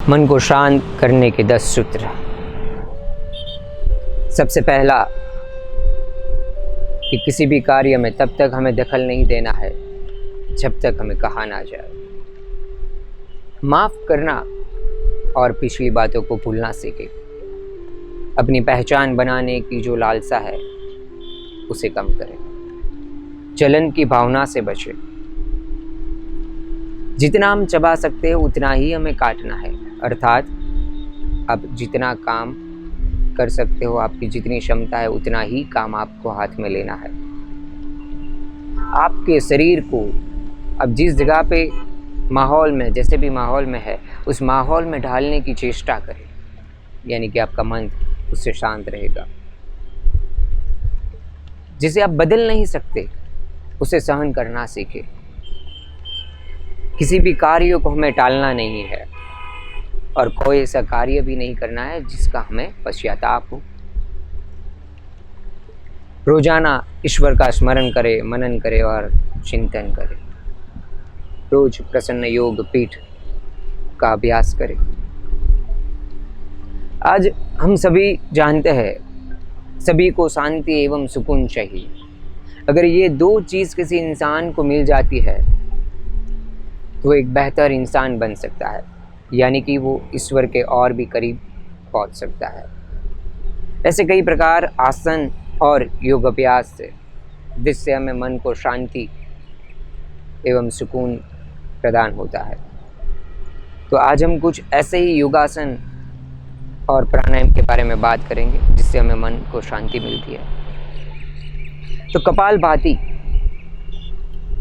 मन को शांत करने के 10 सूत्र। सबसे पहला कि किसी भी कार्य में तब तक हमें दखल नहीं देना है जब तक हमें कहा ना जाए। माफ़ करना और पिछली बातों को भूलना सीखें। अपनी पहचान बनाने की जो लालसा है उसे कम करें। जलन की भावना से बचें। जितना हम चबा सकते हैं उतना ही हमें काटना है, अर्थात आप जितना काम कर सकते हो, आपकी जितनी क्षमता है उतना ही काम आपको हाथ में लेना है। आपके शरीर को अब जिस जगह पे माहौल में, जैसे भी माहौल में है, उस माहौल में ढालने की चेष्टा करें, यानी कि आपका मन उससे शांत रहेगा। जिसे आप बदल नहीं सकते उसे सहन करना सीखें। किसी भी कार्य को हमें टालना नहीं है और कोई ऐसा कार्य भी नहीं करना है जिसका हमें पश्चाताप हो। रोजाना ईश्वर का स्मरण करें, मनन करें और चिंतन करें। रोज प्रसन्न योग पीठ का अभ्यास करें। आज हम सभी जानते हैं सभी को शांति एवं सुकून चाहिए। अगर ये दो चीज़ किसी इंसान को मिल जाती है तो एक बेहतर इंसान बन सकता है, यानी कि वो ईश्वर के और भी करीब पहुंच सकता है। ऐसे कई प्रकार आसन और योग अभ्यास से जिससे हमें मन को शांति एवं सुकून प्रदान होता है। तो आज हम कुछ ऐसे ही योगासन और प्राणायाम के बारे में बात करेंगे जिससे हमें मन को शांति मिलती है। तो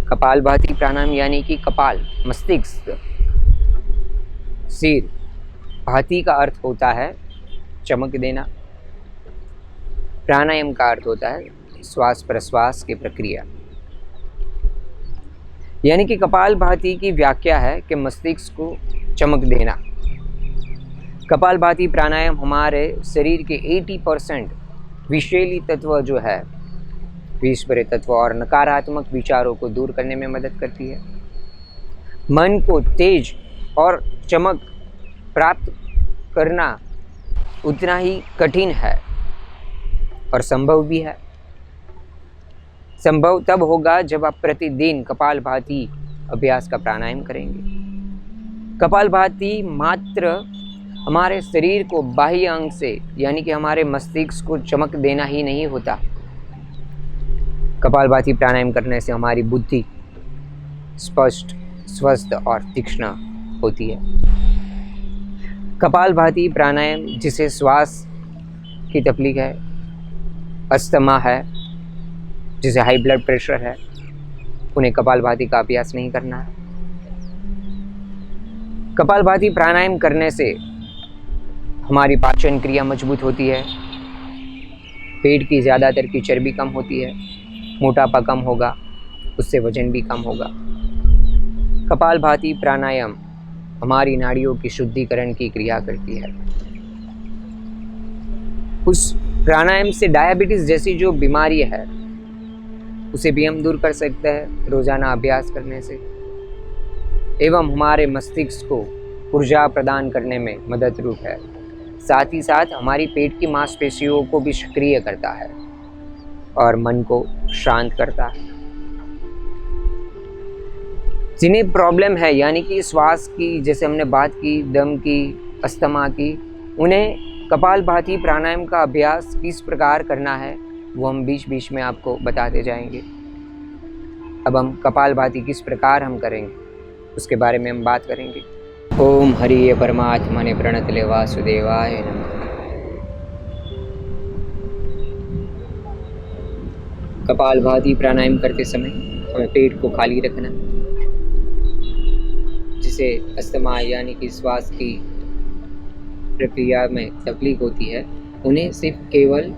कपालभाति प्राणायाम यानी कि कपाल मस्तिष्क, सिर, भाति का अर्थ होता है चमक देना। प्राणायाम का अर्थ होता है श्वास प्रश्वास की प्रक्रिया। यानी कि कपालभाति की व्याख्या है कि मस्तिष्क को चमक देना। कपालभाति प्राणायाम हमारे शरीर के 80% विषैली तत्व जो है, विषभरे तत्व और नकारात्मक विचारों को दूर करने में मदद करती है। मन को तेज और चमक प्राप्त करना उतना ही कठिन है और संभव भी है। संभव तब होगा जब आप प्रतिदिन कपालभाति अभ्यास का प्राणायाम करेंगे। कपालभाति मात्र हमारे शरीर को बाह्य अंग से, यानी कि हमारे मस्तिष्क को चमक देना ही नहीं होता। कपालभाति प्राणायाम करने से हमारी बुद्धि स्पष्ट, स्वस्थ और तीक्ष्ण होती है। कपालभाति प्राणायाम जिसे श्वास की तकलीफ है, अस्थमा है, जिसे हाई ब्लड प्रेशर है, उन्हें कपालभाति का अभ्यास नहीं करना है। कपालभाति प्राणायाम करने से हमारी पाचन क्रिया मजबूत होती है, पेट की ज़्यादातर की चर्बी कम होती है, मोटापा कम होगा, उससे वजन भी कम होगा। कपालभाति प्राणायाम हमारी नाड़ियों की शुद्धिकरण की क्रिया करती है। उस प्राणायाम से डायबिटीज़ जैसी जो बीमारी है उसे भी हम दूर कर सकते हैं रोज़ाना अभ्यास करने से, एवं हमारे मस्तिष्क को ऊर्जा प्रदान करने में मदद रूप है। साथ ही साथ हमारी पेट की मांसपेशियों को भी सक्रिय करता है और मन को शांत करता है। जिन्हें प्रॉब्लम है, यानी कि श्वास की, जैसे हमने बात की, दम की, अस्थमा की, उन्हें कपालभाति प्राणायाम का अभ्यास किस प्रकार करना है वो हम बीच बीच में आपको बताते जाएंगे। अब हम कपालभाति किस प्रकार हम करेंगे उसके बारे में हम बात करेंगे। ओम हरि परमात्मने प्रणतले वासुदेवाय नमः। कपालभाति प्राणायाम करते समय हमें पेट को खाली रखना। जिसे अस्थमा यानी कि श्वास की प्रक्रिया में तकलीफ होती है, उन्हें सिर्फ केवल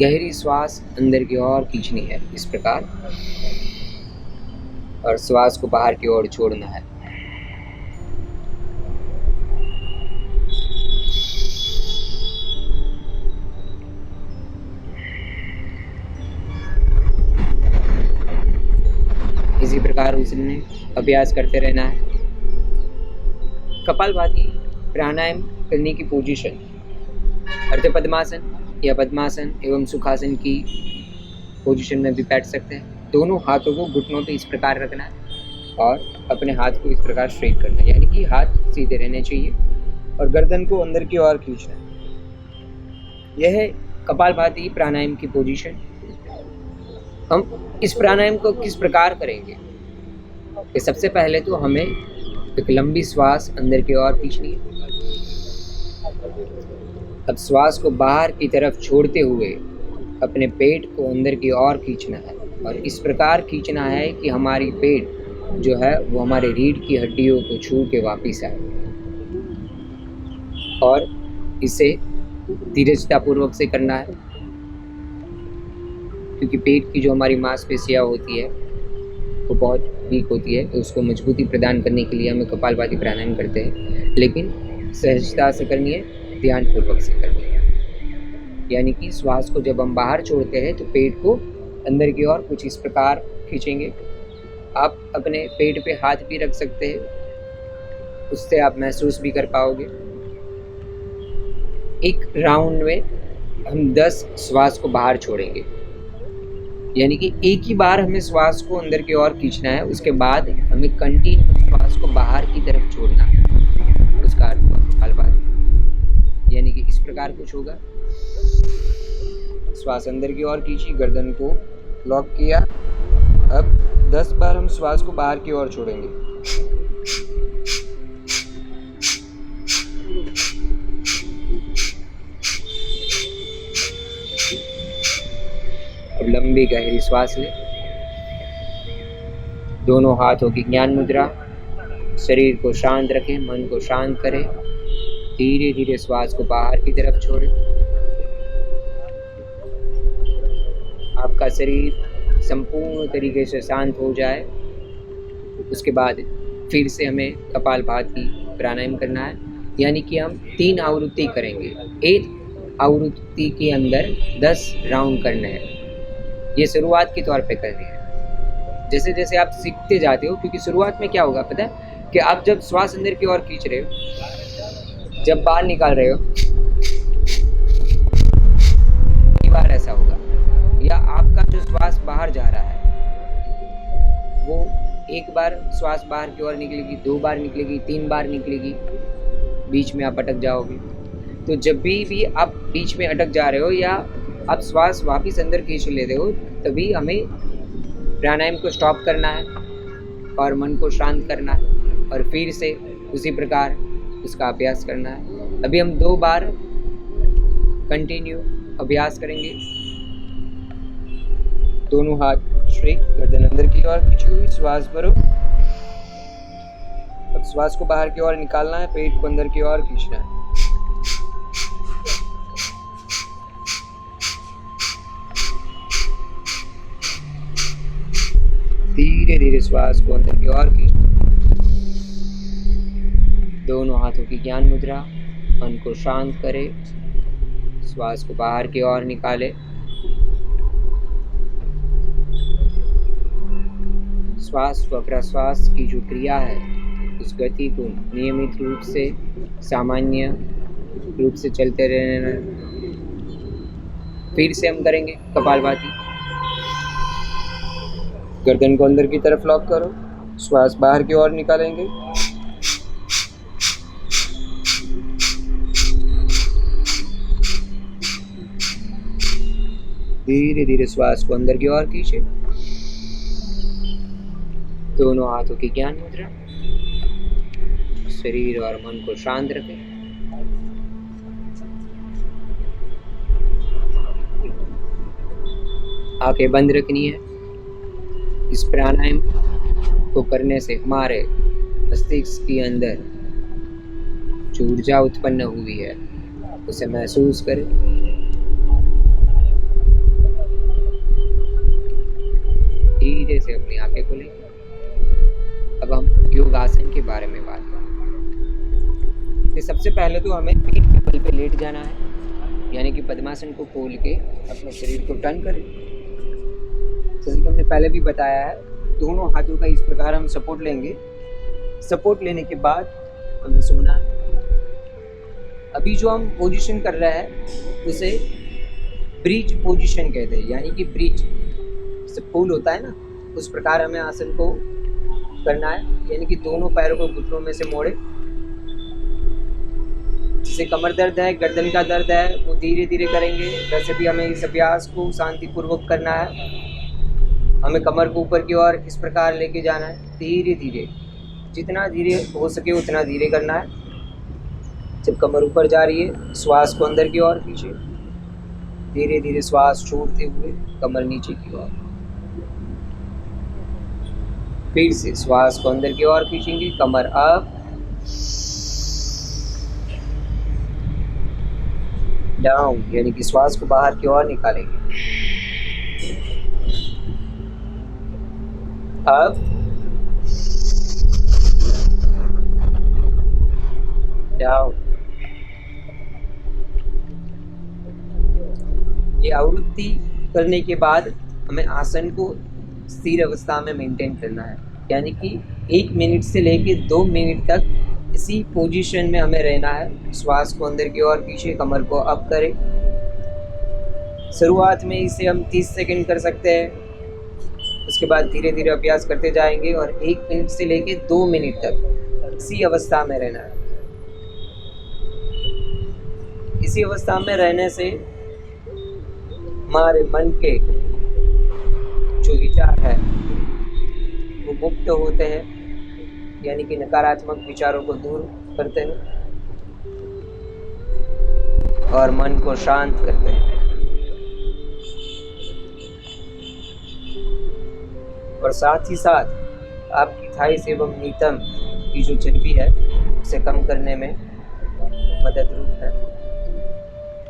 गहरी श्वास अंदर की ओर खींचनी है इस प्रकार, और श्वास को बाहर की ओर छोड़ना है। इसी प्रकार उसने अभ्यास करते रहना है। कपालभाति प्राणायाम करने की पोजीशन अर्ध पद्मासन या पद्मासन एवं सुखासन की पोजीशन में भी बैठ सकते हैं। दोनों हाथों को घुटनों पे इस प्रकार रखना है और अपने हाथ को इस प्रकार स्ट्रेट करना है, यानी कि हाथ सीधे रहने चाहिए और गर्दन को अंदर की ओर खींचना है। यह है कपालभाति प्राणायाम की पोजीशन। हम इस प्राणायाम को किस प्रकार करेंगे कि सबसे पहले तो हमें एक लंबी श्वास अंदर की ओर खींचनी है। अब श्वास को बाहर की तरफ छोड़ते हुए अपने पेट को अंदर की ओर खींचना है और इस प्रकार खींचना है कि हमारी पेट जो है वो हमारे रीढ़ की हड्डियों को छू के वापस आए और इसे धीरजतापूर्वक से करना है, क्योंकि पेट की जो हमारी मांसपेशियाँ होती है वो बहुत वीक होती है, तो उसको मजबूती प्रदान करने के लिए हमें कपालभाति प्राणायाम करते हैं, लेकिन सहजता से करनी है, ध्यानपूर्वक से करनी है। यानी कि श्वास को जब हम बाहर छोड़ते हैं तो पेट को अंदर की ओर कुछ इस प्रकार खींचेंगे। आप अपने पेट पे हाथ भी रख सकते हैं, उससे आप महसूस भी कर पाओगे। एक राउंड में हम 10 श्वास को बाहर छोड़ेंगे, यानी कि एक ही बार हमें श्वास को अंदर की ओर खींचना है, उसके बाद हमें कंटिन्यू श्वास को बाहर की तरफ छोड़ना है। उसका अर्थ कपालभाति, यानी कि इस प्रकार कुछ होगा। श्वास अंदर की ओर खींची, गर्दन को लॉक किया। अब 10 बार हम श्वास को बाहर की ओर छोड़ेंगे। अब लंबी गहरी श्वास ले। दोनों हाथों की ज्ञान मुद्रा, शरीर को शांत रखें, मन को शांत करें। धीरे धीरे श्वास को बाहर की तरफ छोड़ें। आपका शरीर संपूर्ण तरीके से शांत हो जाए, उसके बाद फिर से हमें कपालभाति प्राणायाम करना है, यानी कि हम 3 आवृत्ति करेंगे। एक आवृत्ति के अंदर 10 राउंड करने हैं। ये शुरुआत के तौर पे कर रहे हैं। जैसे जैसे आप सीखते जाते हो, क्योंकि शुरुआत में क्या होगा पता है कि आप जब श्वास अंदर की ओर खींच रहे हो, जब बाहर निकाल रहे हो, कई बार ऐसा होगा, या आपका जो श्वास बाहर जा रहा है वो एक बार श्वास बाहर की ओर निकलेगी, 2 बार निकलेगी, 3 बार निकलेगी, बीच में आप अटक जाओगे। तो जब भी आप बीच में अटक जा रहे हो या आप श्वास वापस अंदर खींच लेते हो, तभी हमें प्राणायाम को स्टॉप करना है और मन को शांत करना है और फिर से उसी प्रकार उसका अभ्यास करना है। अभी हम 2 बार कंटिन्यू अभ्यास करेंगे। दोनों हाथ स्ट्रेट, गर्दन अंदर की ओर खींची हुई, श्वास भरो। अब श्वास को बाहर की ओर निकालना है, पेट को अंदर की ओर खींचना है। धीरे धीरे श्वास को अंदर की ओर खींचना। दोनों हाथों की ज्ञान मुद्रा, मन को शांत करे, श्वास को बाहर की ओर निकाले। श्वास व प्रश्वास की जो क्रिया है, उस गति को नियमित रूप से, सामान्य रूप से चलते रहना। फिर से हम करेंगे कपालभाति। गर्दन को अंदर की तरफ लॉक करो, श्वास बाहर की ओर निकालेंगे। धीरे धीरे श्वास को अंदर की ओर खींचे। दोनों हाथों की ज्ञान मुद्रा, शरीर और मन को शांत रखें। आंखें बंद रखनी है। इस प्राणायाम को करने से हमारे मस्तिष्क के अंदर जो ऊर्जा उत्पन्न हुई है उसे महसूस करें। धीरे से अपनी आंखें खोलें। अब हम योगासन के बारे में बात करें। तो सबसे पहले तो हमें पीठ के बल पे लेट जाना है, यानी कि पद्मासन को खोल के अपने शरीर को टर्न करें। जैसे कि हमने पहले भी बताया है, दोनों हाथों का इस प्रकार हम सपोर्ट लेंगे। सपोर्ट लेने के बाद हमें सोना है। अभी जो हम पोजीशन कर रहे हैं उसे ब्रिज पोजीशन कहते हैं, यानी कि ब्रिज जैसे फूल होता है ना, उस प्रकार हमें आसन को करना है। यानी कि दोनों पैरों को घुटनों में से मोड़े। जिसे कमर दर्द है, गर्दन का दर्द है, वो धीरे धीरे करेंगे। वैसे भी हमें इस अभ्यास को शांतिपूर्वक करना है। हमें कमर को ऊपर की ओर इस प्रकार लेके जाना है, धीरे धीरे, जितना धीरे हो सके उतना धीरे करना है। जब कमर ऊपर जा रही है, श्वास को अंदर की ओर खींचे, धीरे धीरे श्वास छोड़ते हुए कमर नीचे की ओर। फिर से श्वास को अंदर की ओर खींचेंगे, कमर अप, डाउन, यानी कि श्वास को बाहर की ओर निकालेंगे। Up, down. ये आवृत्ति करने के बाद हमें आसन को स्थिर अवस्था में मेंटेन करना है, यानी कि 1 मिनट से लेके 2 मिनट तक इसी पोजीशन में हमें रहना है। श्वास को अंदर की ओर खींचे, कमर को अप करें। शुरुआत में इसे हम 30 सेकंड कर सकते हैं, उसके बाद धीरे धीरे अभ्यास करते जाएंगे और 1 मिनट से लेके 2 मिनट तक इसी अवस्था में रहना है। इसी अवस्था में रहने से हमारे मन के जो विचार है वो मुक्त होते हैं, यानी कि नकारात्मक विचारों को दूर करते हैं और मन को शांत करते हैं। और साथ ही साथ आपकी थाइस एवं नीतम की जो चर्बी है उसे कम करने में मदद रूप है।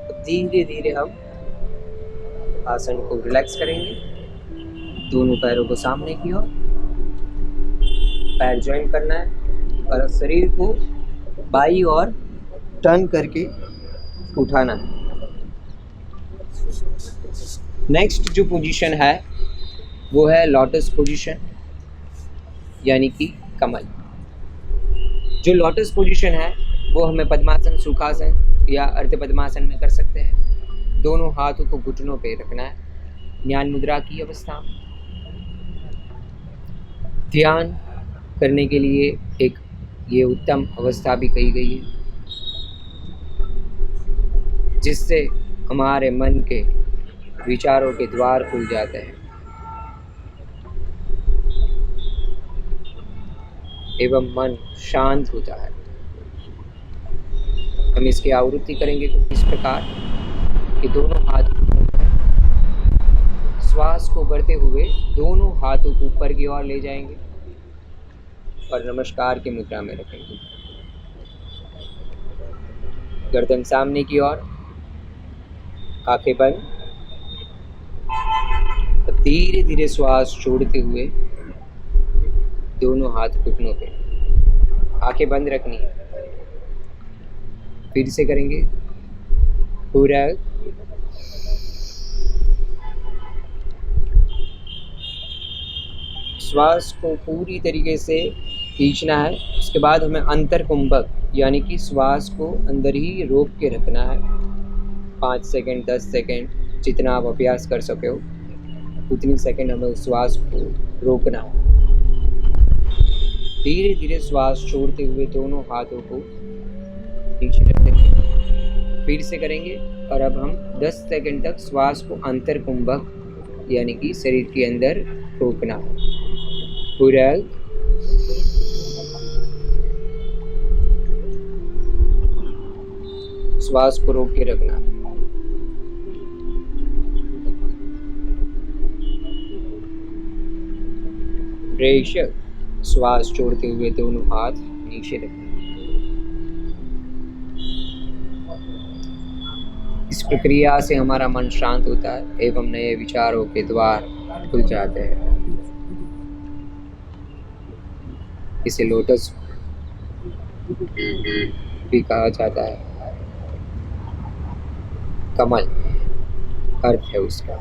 तो धीरे धीरे हम आसन को रिलैक्स करेंगे। दोनों पैरों को सामने की ओर, पैर ज्वाइन करना है और शरीर को बाईं ओर टर्न करके उठाना है। नेक्स्ट जो पोजीशन है वो है लोटस पोजीशन, यानी कि कमल। जो लोटस पोजीशन है वो हमें पद्मासन, सुखासन या अर्ध पद्मासन में कर सकते हैं। दोनों हाथों को घुटनों पे रखना है, ज्ञान मुद्रा की अवस्था में। ध्यान करने के लिए एक ये उत्तम अवस्था भी कही गई है, जिससे हमारे मन के विचारों के द्वार खुल जाते हैं एवं मन शांत होता है। हम इसकी आवृत्ति करेंगे कुछ इस प्रकार कि दोनों हाथ श्वास को बढ़ते हुए दोनों हाथों को ऊपर की ओर ले जाएंगे और नमस्कार की मुद्रा में रखेंगे। गर्दन सामने की ओर, आंखें बंद। धीरे धीरे श्वास छोड़ते हुए दोनों हाथ घुटनों पे, आंखें बंद रखनी है। फिर से करेंगे पूरा। श्वास को पूरी तरीके से खींचना है। उसके बाद हमें अंतर कुंभक, यानी कि श्वास को अंदर ही रोक के रखना है। 5 सेकंड, 10 सेकंड, जितना आप अभ्यास कर सके हो उतनी सेकंड हमें उस श्वास को रोकना है। धीरे धीरे श्वास छोड़ते हुए दोनों हाथों को नीचे रख देंगे। फिर से करेंगे और अब हम 10 सेकंड तक श्वास को अंतर कुंभक, यानी कि शरीर के अंदर रोकना है। पूरा श्वास को रोक के रखना। प्रेशर, श्वास छोड़ते हुए दोनों हाथ नीचे रखना। इस प्रक्रिया से हमारा मन शांत होता है एवं नए विचारों के द्वार खुल जाते हैं। इसे लोटस भी कहा जाता है। कमल अर्थ है उसका।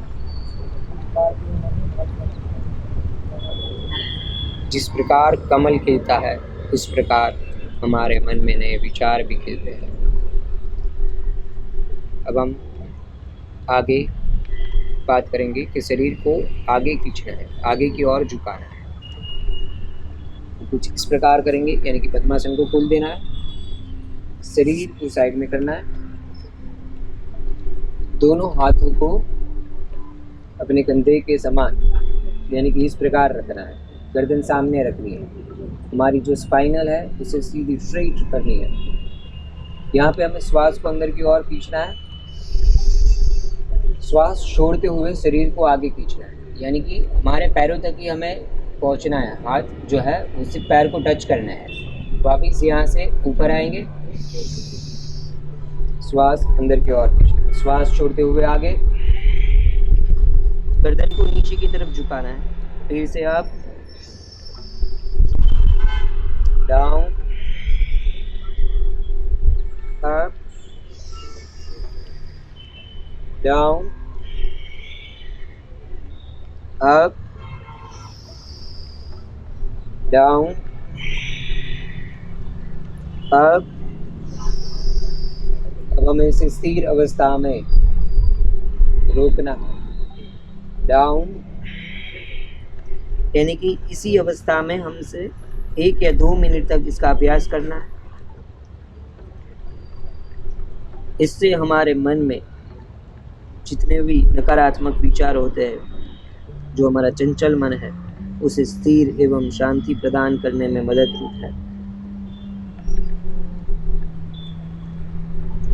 जिस प्रकार कमल खिलता है उस प्रकार हमारे मन में नए विचार भी खिलते हैं। अब हम आगे बात करेंगे कि शरीर को आगे खींचना है, आगे की ओर झुकाना है। तो कुछ इस प्रकार करेंगे, यानी कि पद्मासन को खोल देना है, शरीर को साइड में करना है, दोनों हाथों को अपने कंधे के समान यानी कि इस प्रकार रखना है, गर्दन सामने रखनी है, हमारी जो स्पाइनल है उसे सीधी स्ट्रेट करनी है। यहाँ पे हमें श्वास को अंदर की ओर खींचना है, श्वास छोड़ते हुए शरीर को आगे खींचना है, यानी कि हमारे पैरों तक ही हमें पहुँचना है, हाथ जो है उसे पैर को टच करना है। वापिस यहाँ से ऊपर आएंगे, श्वास अंदर की ओर खींचना, श्वास छोड़ते हुए आगे, गर्दन को नीचे की तरफ झुकाना है। फिर से आप down, up, down, up, down, up. अब हमें इसे स्थिर अवस्था में रोकना है, डाउन, यानी कि इसी अवस्था में हमसे 1 या 2 मिनट तक इसका अभ्यास करना है। इससे हमारे मन में जितने भी नकारात्मक विचार होते हैं, जो हमारा चंचल मन है, उसे स्थिर एवं शांति प्रदान करने में मदद रूप है।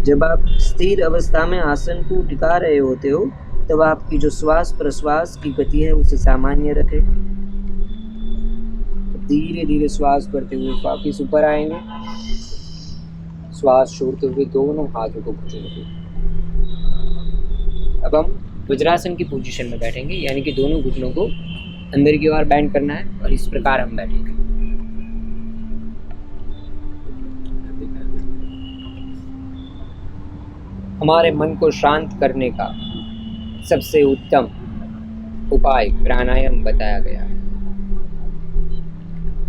जब आप स्थिर अवस्था में आसन को टिका रहे होते हो, तब आपकी जो श्वास प्रश्वास की गति है उसे सामान्य रखें। धीरे धीरे श्वास भरते हुए वापिस ऊपर आएंगे, श्वास छोड़ते हुए दोनों हाथों को भुजेंगे। अब हम वज्रासन की पोजीशन में बैठेंगे, यानी कि दोनों घुटनों को अंदर की ओर बैंड करना है और इस प्रकार हम बैठेंगे। हमारे मन को शांत करने का सबसे उत्तम उपाय प्राणायाम बताया गया है।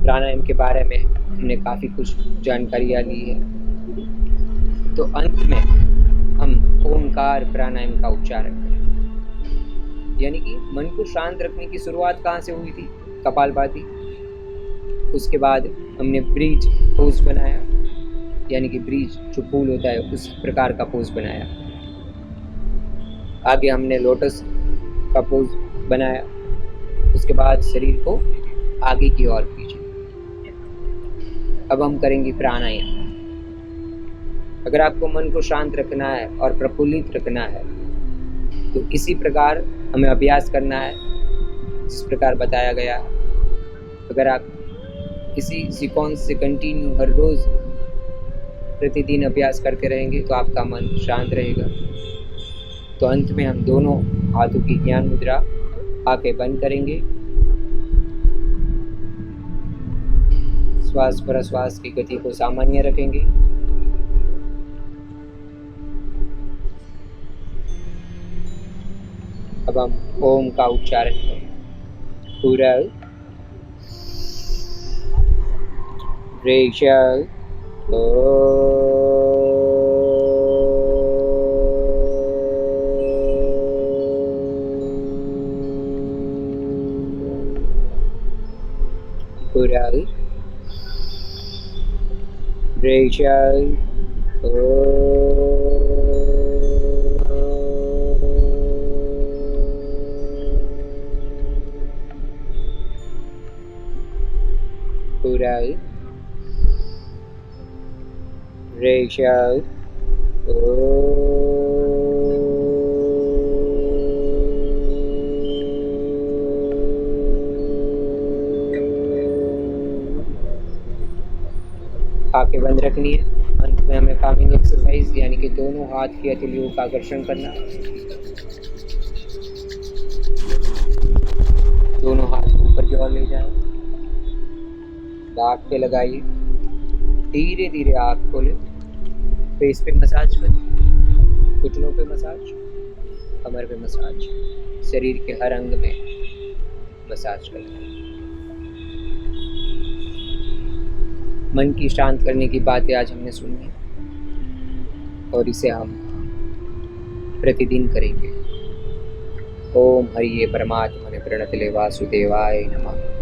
प्राणायाम के बारे में हमने काफ़ी कुछ जानकारियाँ ली है। तो अंत में हम ओमकार प्राणायाम का उच्चारण करें, यानी कि मन को शांत रखने की शुरुआत कहाँ से हुई थी? कपालभाति। उसके बाद हमने ब्रीज पोज बनाया, यानी कि ब्रीज जो फूल होता है उस प्रकार का पोज बनाया। आगे हमने लोटस का पोज बनाया। उसके बाद शरीर को आगे की ओर खींचे। अब हम करेंगे प्राणायाम। अगर आपको मन को शांत रखना है और प्रफुल्लित रखना है तो इसी प्रकार हमें अभ्यास करना है जिस प्रकार बताया गया है। अगर आप किसी सीक्वेंस से कंटिन्यू हर रोज प्रतिदिन अभ्यास करते रहेंगे तो आपका मन शांत रहेगा। तो अंत में हम दोनों हाथों की ज्ञान मुद्रा, आंखें बंद करेंगे, श्वास प्रश्वास की गति को सामान्य रखेंगे। अब हम ओम का उच्चारण करें। पूरा रेश पूरा रेश पूरा रेशा आंखें बंद रखनी है। अंत में हमें कामिंग एक्सरसाइज, यानी कि दोनों हाथ की हथेलियों का आकर्षण करना। दोनों हाथ को ऊपर की ओर ले जाएं, नाक पे लगाइए, धीरे धीरे आँख खोले, फेस पे मसाज करें, घुटनों पे मसाज, कमर पे मसाज, शरीर के हर अंग में मसाज करें। मन की शांत करने की बातें आज हमने सुनी और इसे हम प्रतिदिन करेंगे। ओम हरिये परमात्मने प्रणतले वासुदेवाय नमः।